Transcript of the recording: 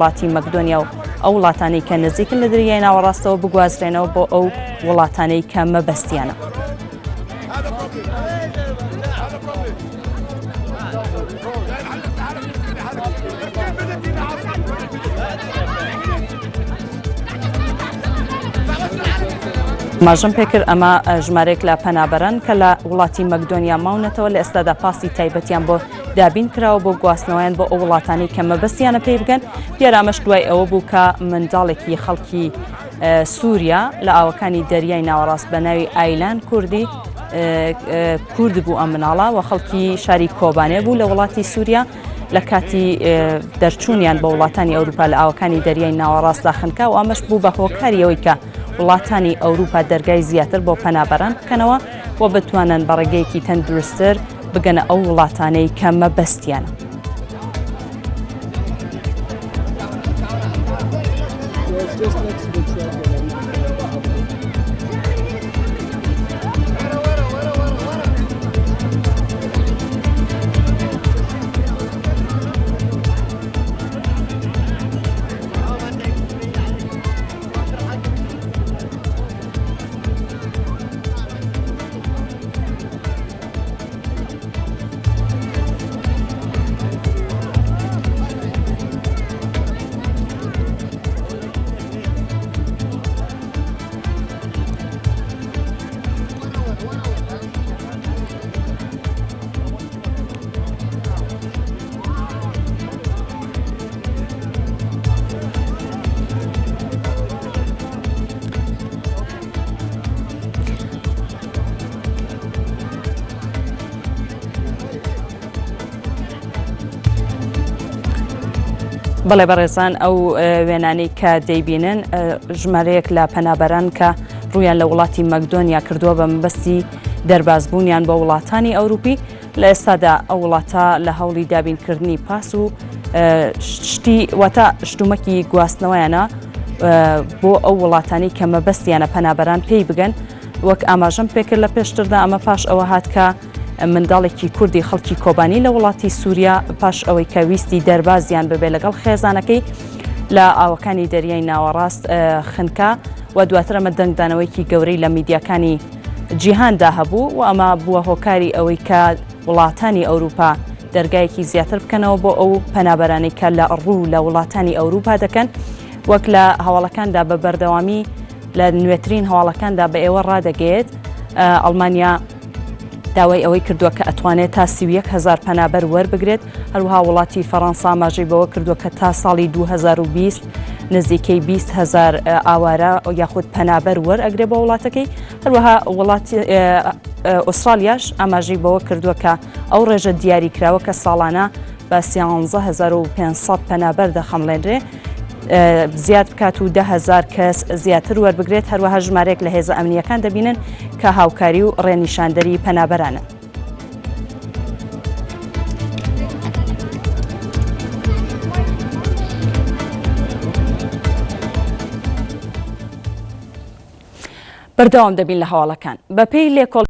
وڵاتی مەکدۆنیا و ئەو وڵاتانەی کە نزیکن لە دەریای ناوەڕاستەوە بگوازرێنەوە بۆ ئەو وڵاتانەی کە مەبەستیانە. ماژەم پێکرد ئەمە ژمارەیەک لە پەنابەران کە لە وڵاتی مەکدۆنیا ماونەتەوە لە ئێستادا پاسی تایبەتیان بۆ دابین کراوە بۆ گواستنەوەیان بۆ ئەو وڵاتانی کە مەبەستیانە پێی بگەن. دیارە ئەمەش دوای ئەوە بوو کە منداڵێکی خەڵکی سووریا لە ئاوەکانی دەریای ناوەڕاست بە ناوی ئایلان کوردی کورد بوو ئەم مناڵە و خەڵکی شاری کۆبانێ بوو لە وڵاتی سووریا لە کاتی دەرچوونیان بە وڵاتانی ئەوروپا لە ئاوەکانی دەریای ناوەڕاست داخنکا و ئەمەش بوو بە هۆکاریەوەی کە وڵاتانی ئەوروپا دەرگای زیاتر بۆ پەنابەران بکەنەوە و بتوانن بە ڕێگەیەکی تەندروستتر بگەنە ئەو وڵاتانەی کە مەبەستیانە. بەڵێ بەڕێزان ئەو وێنانەی کە دەیبینن ژمارەیەک لە پەنابەران کە ڕوویان لە وڵاتی مەکدۆنیا کردووە بە مەبەستی دەربازبوونیان بە وڵاتانی ئەوروپی لە ئێستادا ئەو وڵاتە لە هەوڵی دابینکردنی پاس و شتی واتە شتومەکی گواستنەوەیانە بۆ ئەو وڵاتانی کە مەبەستیانە پەنابەران پێی بگەن. وەک ئاماژەم پێکرد لە پێشتردا ئەمە پاش ئەوە هات کە منداڵێکی کوردی خەڵکی کۆبانی لە وڵاتی سووریا پاش ئەوەی کە ویستی دەربازیان ببێ لەگەڵ خێزانەکەی لە ئاوەکانی دەریای ناوەڕاست خنکا و دواتر ئەمە دەنگدانەوەیکی گەورەی لە میدیاکانی جیهاندا هەبوو و ئەمە بووە هۆکاری ئەوەی کە وڵاتانی ئەوروپا دەرگایەکی زیاتر بکەنەوە بۆ ئەو پەنابەرانەی کە لە ڕوو لە وڵاتانی ئەوروپا دەکەن. وەک لە هەواڵەکاندا بە بەردەوامی لە نوێترین هەواڵەکاندا بە ئێوە ڕادەگەیت ئەڵمانیا داوای ئەوەی کردووە کە ئەتوانێت تا 31,000 پەنابەر وەربگرێت. هەروەها وڵاتی فەڕەنسا ئاماژەی بەوە کردووە کە تا ساڵی 2020 نزیکەی 20,000 ئاوارە یاخود پەنابەر وەرئەگرێ بە وڵاتەکەی. هەروەها وڵاتی ئوسترالیاش ئاماژەی بەوە کردووە کە ئەو ڕێژە دیاری کراوە کە ساڵانە بە 13,500 پەنابەر دەخەمڵێنرێ زیاد بکات و 10,000 کەس زیاتر وەربگرێت. هەروەها ژمارەیەک لە هێزە ئەمنیەکان دەبینن کە هاوکاری و ڕێنیشاندەری پەنابەرانە. بەردەوام دەبین لە هەواڵەکان بەپێی لێکۆڵ